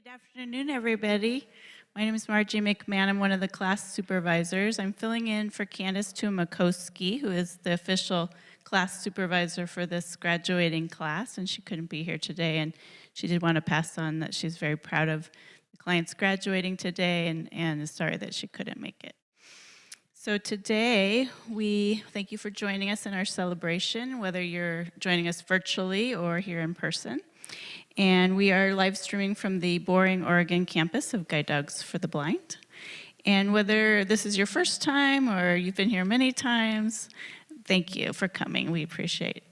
Good afternoon, everybody. My name is Margie McMahon. I'm one of the class supervisors. I'm filling in for Candace Tumakowski, who is the official class supervisor for this graduating class, and she couldn't be here today, and she did want to pass on that she's very proud of the clients graduating today and is sorry that she couldn't make it. So today, we thank you for joining us in our celebration, whether you're joining us virtually or here in person. And we are live streaming from the Boring, Oregon campus of Guide Dogs for the Blind. And whether this is your first time or you've been here many times, thank you for coming. We appreciate it.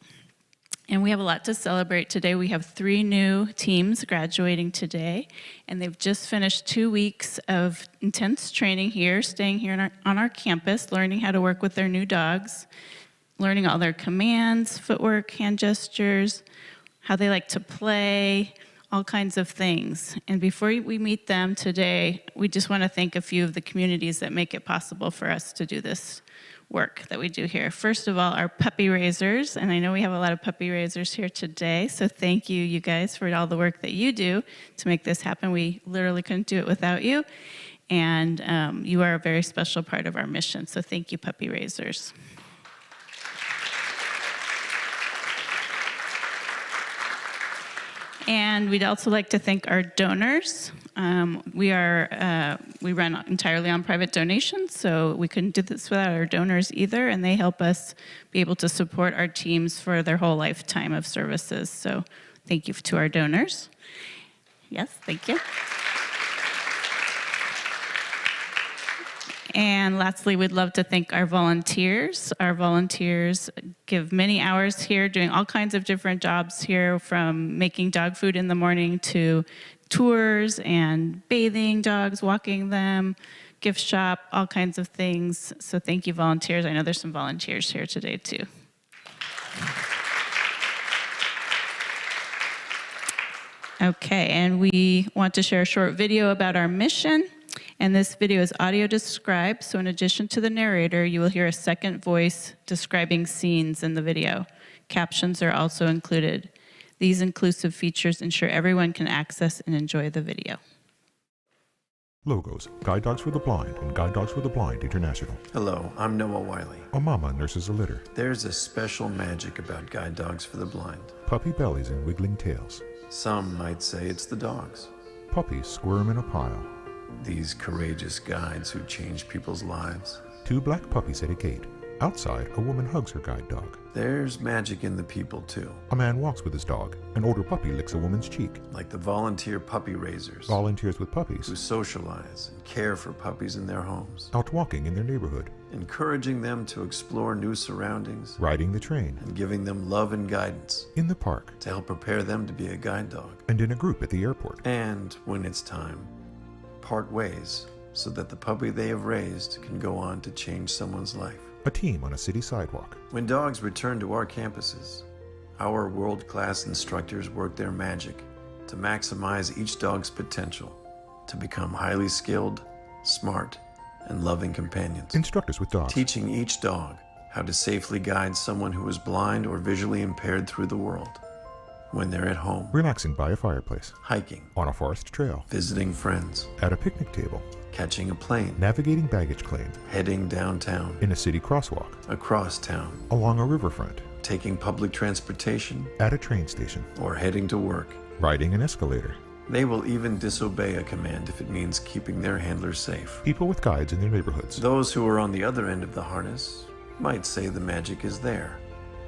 And we have a lot to celebrate today. We have 3 new teams graduating today, and they've just finished 2 weeks of intense training here, staying here on our campus, learning how to work with their new dogs, learning all their commands, footwork, hand gestures, how they like to play, all kinds of things. And before we meet them today, we just want to thank a few of the communities that make it possible for us to do this work that we do here. First of all, our puppy raisers, and I know we have a lot of puppy raisers here today, so thank you, you guys, for all the work that you do to make this happen. We literally couldn't do it without you, and you are a very special part of our mission, so thank you, puppy raisers. And we'd also like to thank our donors. We run entirely on private donations, so we couldn't do this without our donors either, and they help us be able to support our teams for their whole lifetime of services. So thank you to our donors. Yes, thank you. And lastly, we'd love to thank our volunteers. Our volunteers give many hours here doing all kinds of different jobs here, from making dog food in the morning to tours and bathing dogs, walking them, gift shop, all kinds of things. So thank you, volunteers. I know there's some volunteers here today, too. Okay, and we want to share a short video about our mission. And this video is audio described, so in addition to the narrator, you will hear a second voice describing scenes in the video. Captions are also included. These inclusive features ensure everyone can access and enjoy the video. Logos, Guide Dogs for the Blind and Guide Dogs for the Blind International. Hello, I'm Noah Wiley. A mama nurses a litter. There's a special magic about Guide Dogs for the Blind. Puppy bellies and wiggling tails. Some might say it's the dogs. Puppies squirm in a pile. These courageous guides who change people's lives. 2 black puppies at a gate. Outside, a woman hugs her guide dog. There's magic in the people, too. A man walks with his dog. An older puppy licks a woman's cheek. Like the volunteer puppy raisers. Volunteers with puppies who socialize and care for puppies in their homes. out walking in their neighborhood. Encouraging them to explore new surroundings. Riding the train. And giving them love and guidance. In the park. To help prepare them to be a guide dog. And in a group at the airport. And when it's time, part ways so that the puppy they have raised can go on to change someone's life. A team on a city sidewalk. When dogs return to our campuses, our world-class instructors work their magic to maximize each dog's potential to become highly skilled, smart, and loving companions. Instructors with dogs. Teaching each dog how to safely guide someone who is blind or visually impaired through the world. When they're at home, Relaxing by a fireplace. hiking, On a forest trail. visiting friends, At a picnic table. catching a plane, Navigating baggage claim. heading downtown, In a city crosswalk. across town, Along a riverfront. taking public transportation, At a train station. or heading to work. Riding an escalator. They will even disobey a command if it means keeping their handlers safe. People with guides in their neighborhoods. Those who are on the other end of the harness might say the magic is there,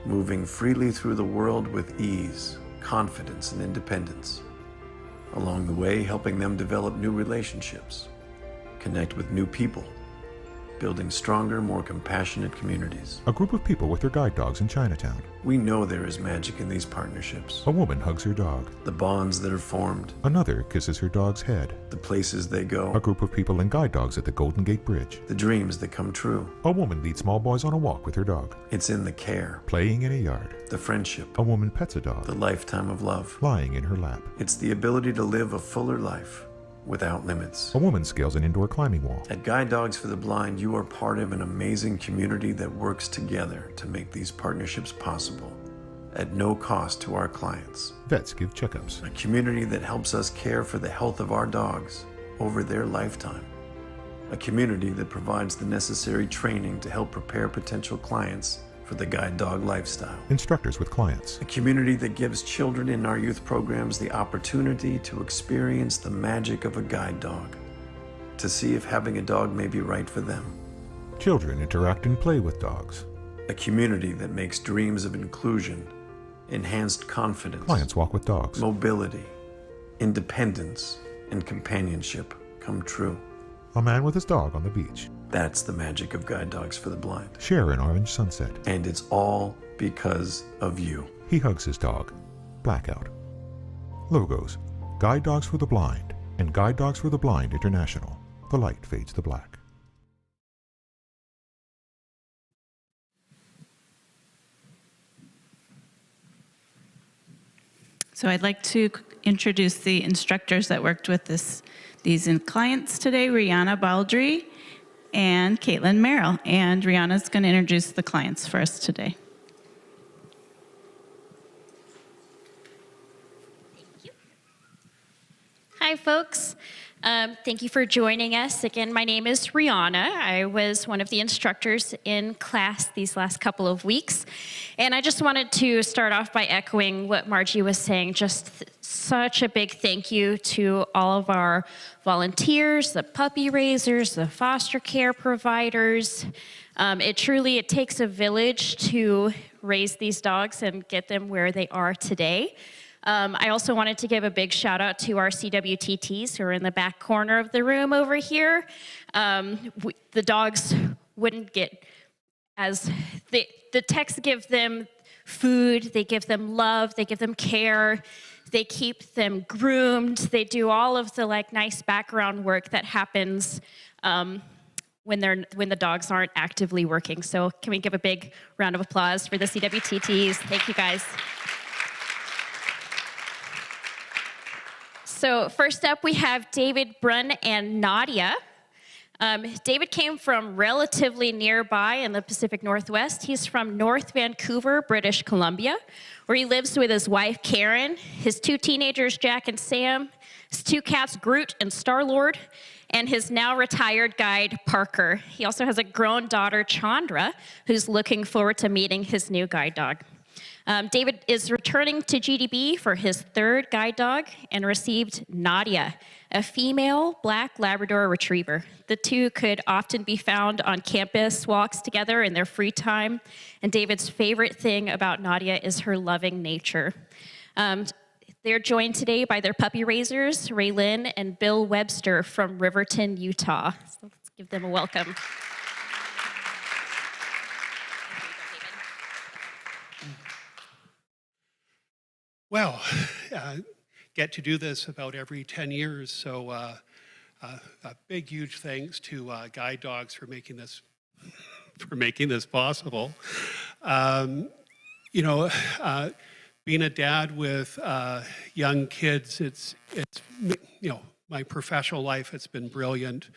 moving freely through the world with ease, confidence, and independence. Along the way, helping them develop new relationships, connect with new people, building stronger, more compassionate communities. A group of people with their guide dogs in Chinatown. We know there is magic in these partnerships. A woman hugs her dog. The bonds that are formed, Another kisses her dog's head. the places they go, A group of people and guide dogs at the Golden Gate Bridge. the dreams that come true. A woman leads small boys on a walk with her dog. It's in the care, Playing in a yard. the friendship, A woman pets a dog. the lifetime of love. Lying in her lap. It's the ability to live a fuller life without limits. A woman scales an indoor climbing wall. At Guide Dogs for the Blind, you are part of an amazing community that works together to make these partnerships possible. at no cost to our clients. Vets give checkups. A community that helps us care for the health of our dogs over their lifetime. A community that provides the necessary training to help prepare potential clients for the guide dog lifestyle. Instructors with clients. A community that gives children in our youth programs the opportunity to experience the magic of a guide dog, to see if having a dog may be right for them. Children interact and play with dogs. A community that makes dreams of inclusion, enhanced confidence, Clients walk with dogs. mobility, independence, and companionship come true. A man with his dog on the beach. That's the magic of guide dogs for the blind. Share an orange sunset. And it's all because of you. He hugs his dog. Blackout. Logos. Guide Dogs for the Blind and Guide Dogs for the Blind International. The light fades to black. So I'd like to introduce the instructors that worked with these clients today, Rihanna Baldry and Caitlin Merrill. And Rihanna's going to introduce the clients for us today. Thank you. Hi, folks. Thank you for joining us. Again, my name is Rihanna. I was one of the instructors in class these last couple of weeks. And I just wanted to start off by echoing what Margie was saying. Just such a big thank you to all of our volunteers, the puppy raisers, the foster care providers. It takes a village to raise these dogs and get them where they are today. I also wanted to give a big shout out to our CWTTs who are in the back corner of the room over here. The dogs wouldn't get the techs give them food, they give them love, they give them care, they keep them groomed, they do all of the nice background work that happens when the dogs aren't actively working. So can we give a big round of applause for the CWTTs? Thank you guys. So first up, we have David Brunn and Nadia. David came from relatively nearby in the Pacific Northwest. He's from North Vancouver, British Columbia, where he lives with his wife, Karen, his 2 teenagers, Jack and Sam, his 2 cats, Groot and Star-Lord, and his now retired guide, Parker. He also has a grown daughter, Chandra, who's looking forward to meeting his new guide dog. David is returning to GDB for his 3rd guide dog and received Nadia, a female black Labrador retriever. The 2 could often be found on campus walks together in their free time, and David's favorite thing about Nadia is her loving nature. They're joined today by their puppy raisers, Raylyn and Bill Webster from Riverton, Utah. So let's give them a welcome. Well, get to do this about every 10 years, so a big, huge thanks to Guide Dogs for making this possible. Being a dad with young kids, it's my professional life, it's been brilliant,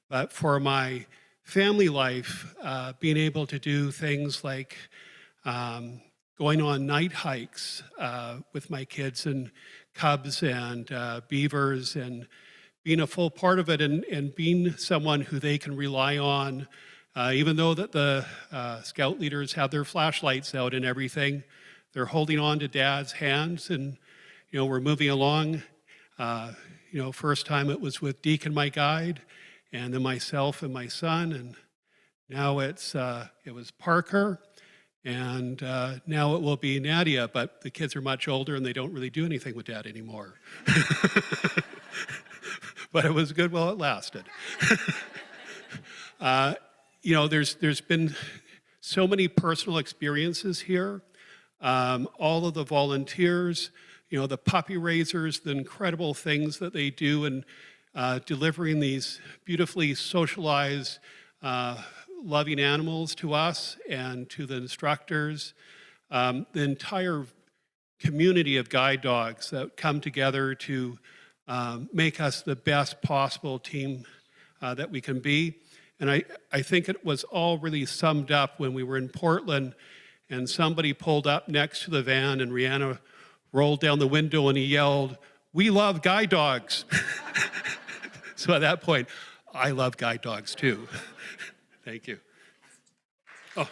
but for my family life, being able to do things like going on night hikes with my kids and cubs and beavers, and being a full part of it, and being someone who they can rely on, even though that the scout leaders have their flashlights out and everything, they're holding on to Dad's hands, and we're moving along. First time it was with Deacon, my guide, and then myself and my son, and now it was Parker. And now it will be Nadia, but the kids are much older and they don't really do anything with Dad anymore. But it was good while it lasted. There's been so many personal experiences here. All of the volunteers, the puppy raisers, the incredible things that they do in delivering these beautifully socialized loving animals to us and to the instructors, the entire community of guide dogs that come together to make us the best possible team that we can be. And I think it was all really summed up when we were in Portland and somebody pulled up next to the van, and Rihanna rolled down the window and he yelled, "We love guide dogs." So at that point, I love guide dogs too. Thank you. Oh.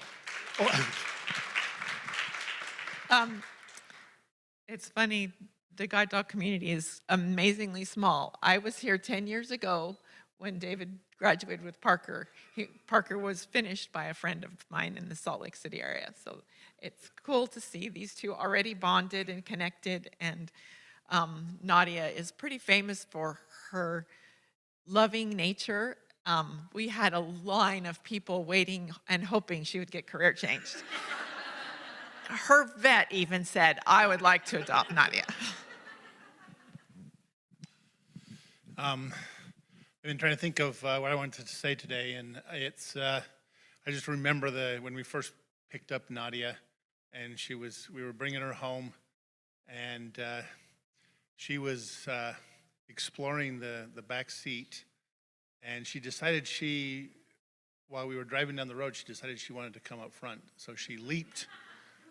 It's funny, the guide dog community is amazingly small. I was here 10 years ago when David graduated with Parker. Parker was finished by a friend of mine in the Salt Lake City area. So it's cool to see these two already bonded and connected. And Nadia is pretty famous for her loving nature. We had a line of people waiting and hoping she would get career changed. Her vet even said, "I would like to adopt Nadia." I've been trying to think of what I wanted to say today, and it's I just remember when we first picked up Nadia, and we were bringing her home, and she was exploring the back seat, and she decided while we were driving down the road, she decided she wanted to come up front, so she leaped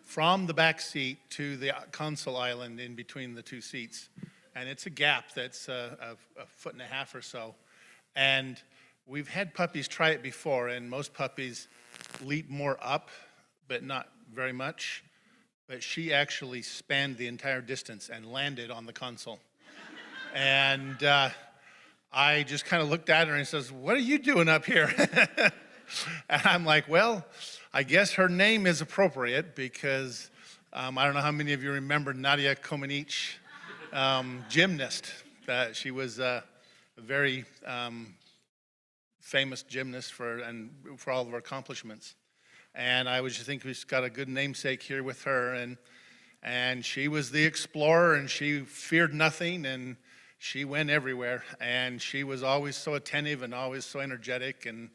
from the back seat to the console island in between the two seats. And it's a gap that's a foot and a half or so. And we've had puppies try it before, and most puppies leap more up, but not very much. But she actually spanned the entire distance and landed on the console. And I just kind of looked at her and says, "What are you doing up here?" And I'm like, well, I guess her name is appropriate because I don't know how many of you remember Nadia Comaneci, gymnast. She was a very famous gymnast for all of her accomplishments. And I was just thinking we've got a good namesake here with her. And she was the explorer, and she feared nothing, and she went everywhere. And she was always so attentive and always so energetic, and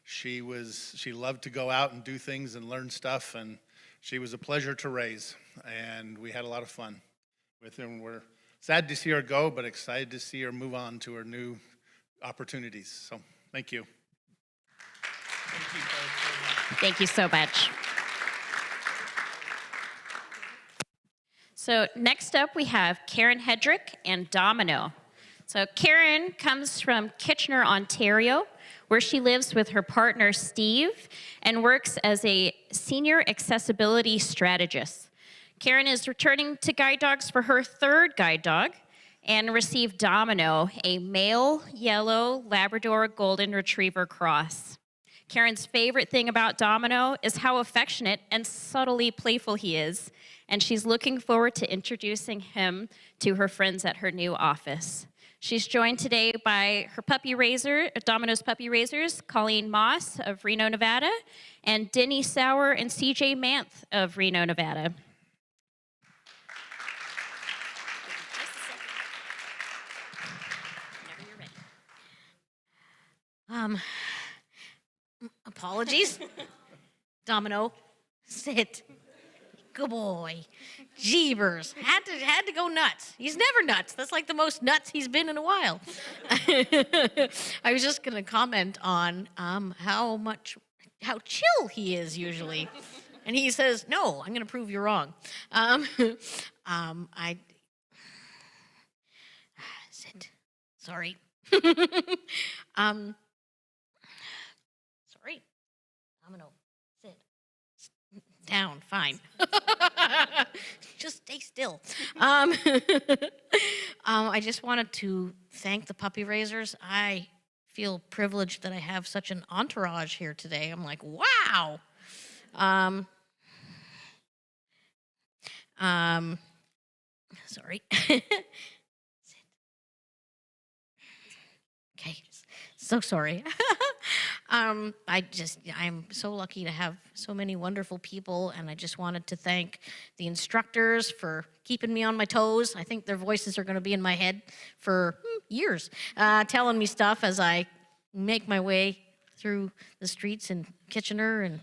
she loved to go out and do things and learn stuff, and she was a pleasure to raise, and we had a lot of fun with her. And we're sad to see her go, but excited to see her move on to her new opportunities. So, thank you. Thank you so much. So next up, we have Karen Hedrick and Domino. So Karen comes from Kitchener, Ontario, where she lives with her partner, Steve, and works as a senior accessibility strategist. Karen is returning to guide dogs for her third guide dog and received Domino, a male yellow Labrador Golden Retriever cross. Karen's favorite thing about Domino is how affectionate and subtly playful he is, and she's looking forward to introducing him to her friends at her new office. She's joined today by her puppy raiser, Domino's puppy raisers, Colleen Moss of Reno, Nevada, and Denny Sauer and CJ Manth of Reno, Nevada. Apologies. Domino, sit. Good boy. Jeebers. Had to go nuts. He's never nuts. That's like the most nuts he's been in a while. I was just going to comment on how chill he is usually. And he says, "No, I'm going to prove you wrong." Sit. Sorry. Sorry. Domino, sit. Down, fine. Just stay still. I just wanted to thank the puppy raisers. I feel privileged that I have such an entourage here today. I'm like, wow. Sorry. Sit. Okay. So sorry. I'm so lucky to have so many wonderful people, and I just wanted to thank the instructors for keeping me on my toes. I think their voices are going to be in my head for years, telling me stuff as I make my way through the streets in Kitchener,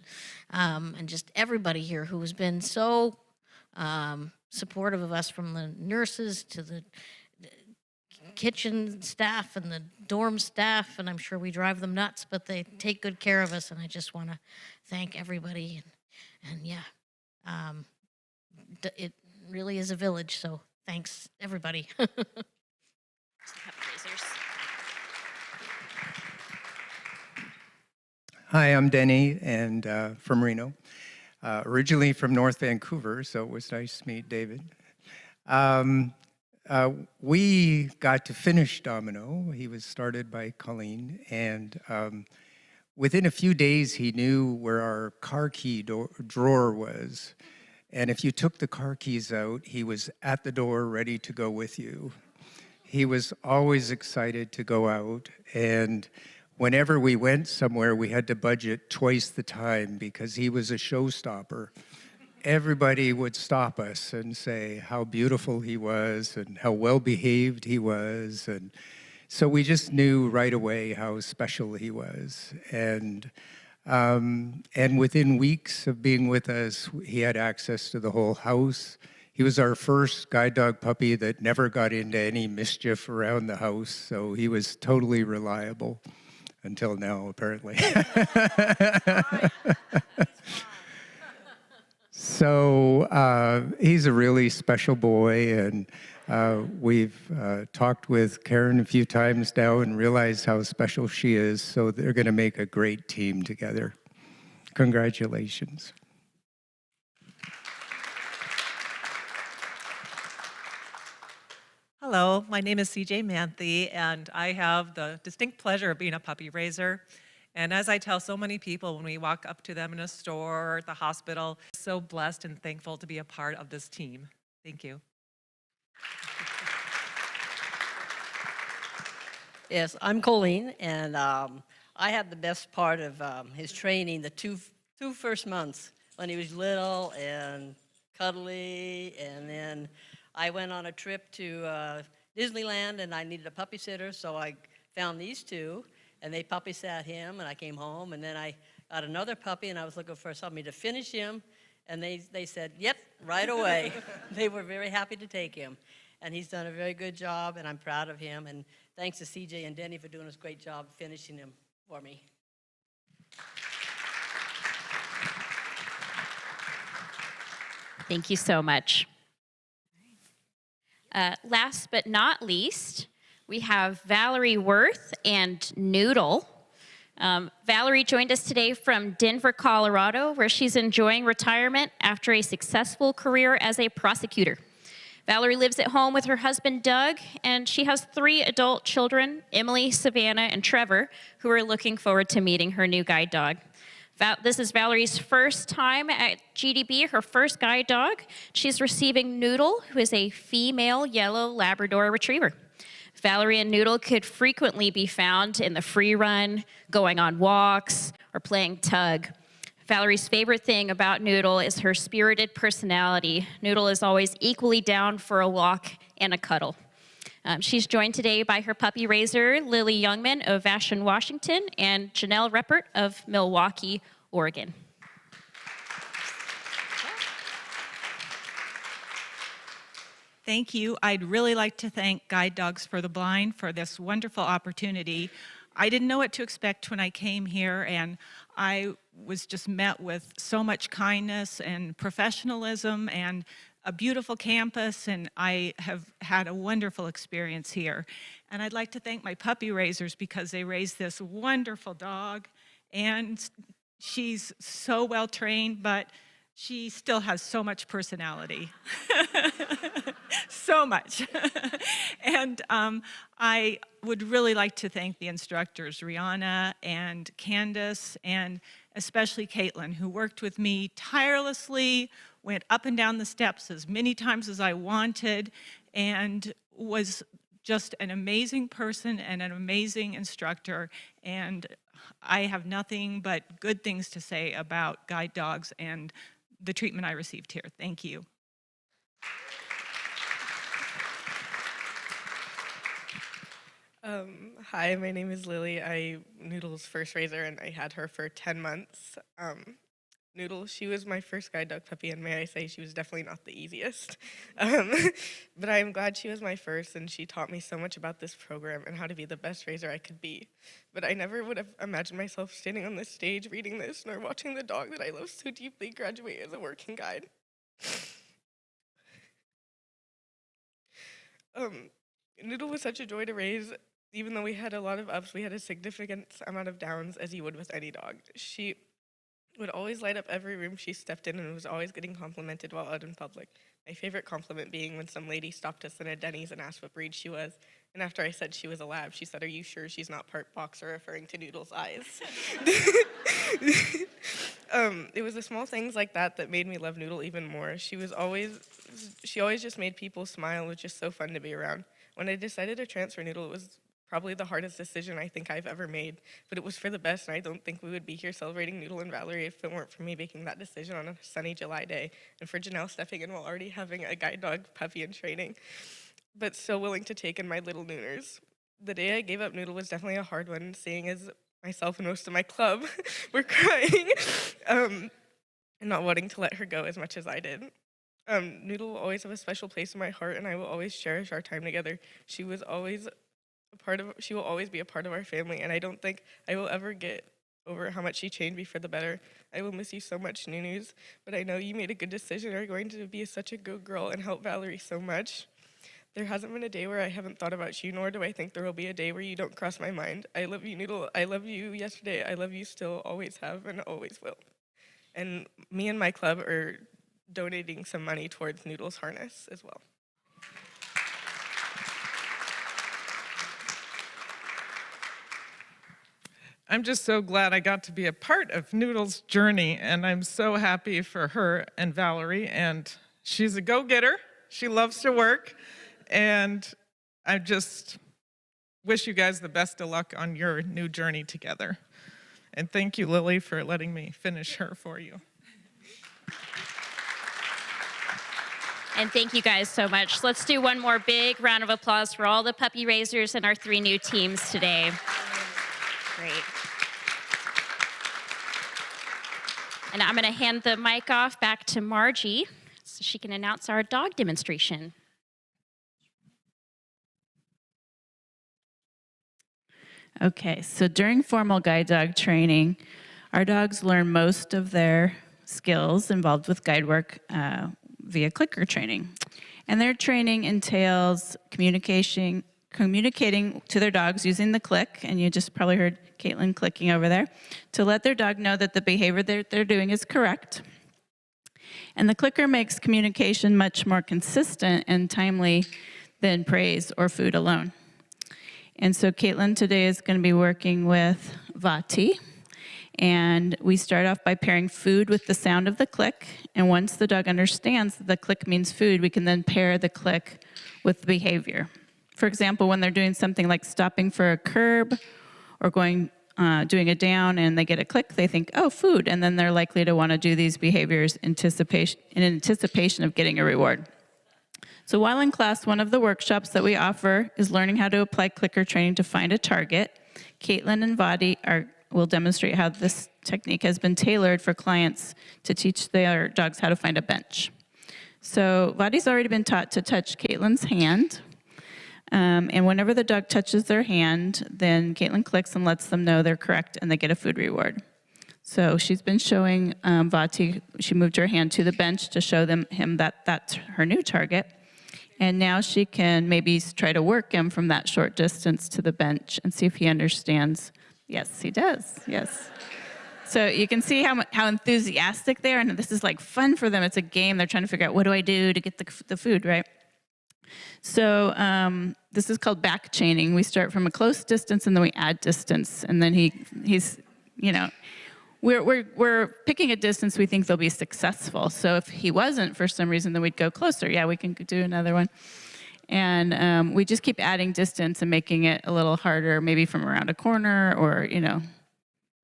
and just everybody here who has been so supportive of us, from the nurses to the kitchen staff and the dorm staff, and I'm sure we drive them nuts, but they take good care of us, and I just want to thank everybody. And yeah, It really is a village, so thanks, everybody. Hi, I'm Denny, and from Reno. Originally from North Vancouver, so it was nice to meet David. We got to finish Domino. He was started by Colleen, and within a few days, he knew where our car key drawer was. And if you took the car keys out, he was at the door ready to go with you. He was always excited to go out, and whenever we went somewhere, we had to budget twice the time because he was a showstopper. Everybody would stop us and say how beautiful he was and how well-behaved he was. And so we just knew right away how special he was. And within weeks of being with us, he had access to the whole house. He was our first guide dog puppy that never got into any mischief around the house, so he was totally reliable. Until now, apparently. So he's a really special boy, and we've talked with Karen a few times now and realized how special she is, so they're going to make a great team together. Congratulations. Hello, my name is CJ Manthe, and I have the distinct pleasure of being a puppy raiser. And as I tell so many people when we walk up to them in a store or at the hospital, so blessed and thankful to be a part of this team. Thank you. Yes, I'm Colleen, and I had the best part of his training the two first months when he was little and cuddly, and then I went on a trip to Disneyland, and I needed a puppy sitter, so I found these two, and they puppy sat him, and I came home, and then I got another puppy, and I was looking for somebody to finish him, and they said, yep, right away. They were very happy to take him, and he's done a very good job, and I'm proud of him, and thanks to CJ and Denny for doing a great job finishing him for me. Thank you so much. Last but not least, we have Valerie Worth and Noodle. Valerie joined us today from Denver, Colorado, where she's enjoying retirement after a successful career as a prosecutor. Valerie lives at home with her husband, Doug, and she has 3 adult children, Emily, Savannah, and Trevor, who are looking forward to meeting her new guide dog. This is Valerie's first time at GDB, her first guide dog. She's receiving Noodle, who is a female yellow Labrador retriever. Valerie and Noodle could frequently be found in the free run, going on walks, or playing tug. Valerie's favorite thing about Noodle is her spirited personality. Noodle is always equally down for a walk and a cuddle. She's joined today by her puppy raiser, Lily Youngman of Vashon, Washington, and Janelle Reppert of Milwaukee, Oregon. Thank you. I'd really like to thank Guide Dogs for the Blind for this wonderful opportunity. I didn't know what to expect when I came here, and I was just met with so much kindness and professionalism and a beautiful campus, and I have had a wonderful experience here. And I'd like to thank my puppy raisers because they raised this wonderful dog, and she's so well trained, but she still has so much personality. So much. And I would really like to thank the instructors, Rihanna and Candace, and especially Caitlin, who worked with me tirelessly, went up and down the steps as many times as I wanted, and was just an amazing person and an amazing instructor. And I have nothing but good things to say about guide dogs and the treatment I received here. Thank you. Hi, my name is Lily. I'm Noodle's first raiser, and I had her for 10 months. Noodle, she was my first guide dog puppy, and may I say she was definitely not the easiest. But I'm glad she was my first, and she taught me so much about this program and how to be the best raiser I could be. But I never would have imagined myself standing on this stage reading this, nor watching the dog that I love so deeply graduate as a working guide. Noodle was such a joy to raise. Even though we had a lot of ups, we had a significant amount of downs, as you would with any dog. She would always light up every room she stepped in and was always getting complimented while out in public. My favorite compliment being when some lady stopped us in a Denny's and asked what breed she was. And after I said she was a lab, she said, "Are you sure she's not part boxer?" referring to Noodle's eyes. It was the small things like that that made me love Noodle even more. She always just made people smile. It was just so fun to be around. When I decided to transfer Noodle, it was probably the hardest decision I think I've ever made, but it was for the best, and I don't think we would be here celebrating Noodle and Valerie if it weren't for me making that decision on a sunny July day, and for Janelle stepping in while already having a guide dog puppy in training, but still willing to take in my little Nooners. The day I gave up Noodle was definitely a hard one, seeing as myself and most of my club were crying and not wanting to let her go as much as I did. Noodle will always have a special place in my heart, and I will always cherish our time together. She will always be a part of our family, and I don't think I will ever get over how much she changed me for the better. I will miss you so much, Nunus, but I know you made a good decision and are going to be such a good girl and help Valerie so much. There hasn't been a day where I haven't thought about you, nor do I think there will be a day where you don't cross my mind. I love you, Noodle. I love you yesterday. I love you still, always have, and always will. And me and my club are donating some money towards Noodle's harness as well. I'm just so glad I got to be a part of Noodle's journey, and I'm so happy for her and Valerie, and she's a go-getter. She loves to work, and I just wish you guys the best of luck on your new journey together. And thank you, Lily, for letting me finish her for you. And thank you guys so much. Let's do one more big round of applause for all the puppy raisers and our 3 new teams today. Great. And I'm going to hand the mic off back to Margie so she can announce our dog demonstration. Okay, so during formal guide dog training, our dogs learn most of their skills involved with guide work via clicker training. And their training entails communicating to their dogs using the click, and you just probably heard Caitlin clicking over there, to let their dog know that the behavior they're doing is correct. And the clicker makes communication much more consistent and timely than praise or food alone. And so Caitlin today is going to be working with Vati. And we start off by pairing food with the sound of the click. And once the dog understands that the click means food, we can then pair the click with the behavior. For example, when they're doing something like stopping for a curb or doing a down and they get a click, they think, oh, food. And then they're likely to want to do these behaviors in anticipation of getting a reward. So while in class, one of the workshops that we offer is learning how to apply clicker training to find a target. Caitlin and Vati will demonstrate how this technique has been tailored for clients to teach their dogs how to find a bench. So Vati's already been taught to touch Caitlin's hand. And whenever the dog touches their hand, then Caitlin clicks and lets them know they're correct and they get a food reward. So she's been showing Vati, she moved her hand to the bench to show him that that's her new target. And now she can maybe try to work him from that short distance to the bench and see if he understands. Yes, he does, yes. So you can see how enthusiastic they are, and this is like fun for them. It's a game. They're trying to figure out, what do I do to get the food, right? So this is called back chaining. We start from a close distance, and then we add distance. And then he's, you know, we're picking a distance we think they'll be successful. So if he wasn't for some reason, then we'd go closer. Yeah, we can do another one. And we just keep adding distance and making it a little harder, maybe from around a corner or, you know,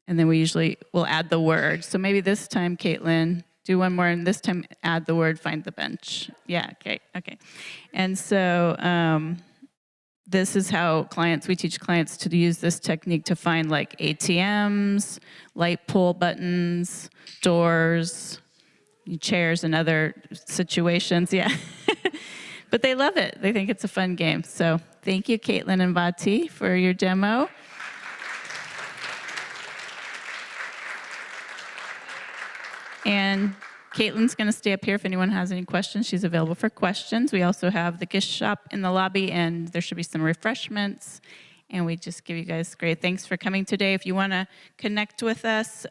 and then we'll add the word. So maybe this time, Caitlin, do one more, and this time add the word, find the bench. Yeah, okay. And so this is how we teach clients to use this technique to find like ATMs, light pole buttons, doors, chairs, and other situations, yeah. But they love it. They think it's a fun game. So thank you, Caitlin and Vati, for your demo. And Caitlin's going to stay up here if anyone has any questions. She's available for questions. We also have the gift shop in the lobby, and there should be some refreshments. And we just give you guys great thanks for coming today. If you want to connect with us,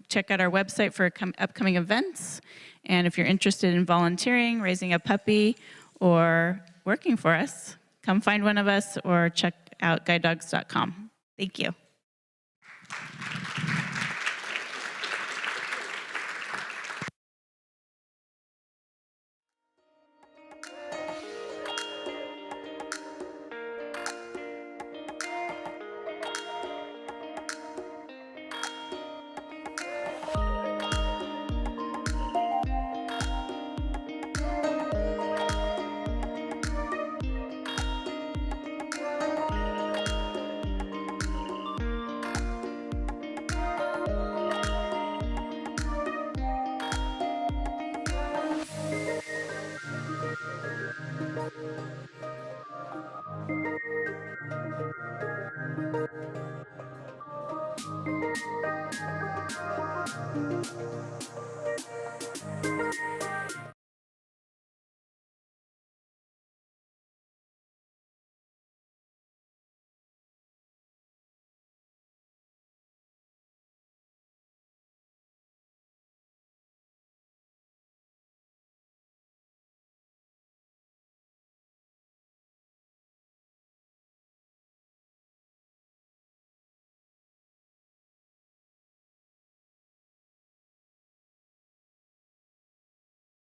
check out our website for upcoming events. And if you're interested in volunteering, raising a puppy, or working for us, come find one of us or check out guidedogs.com. Thank you.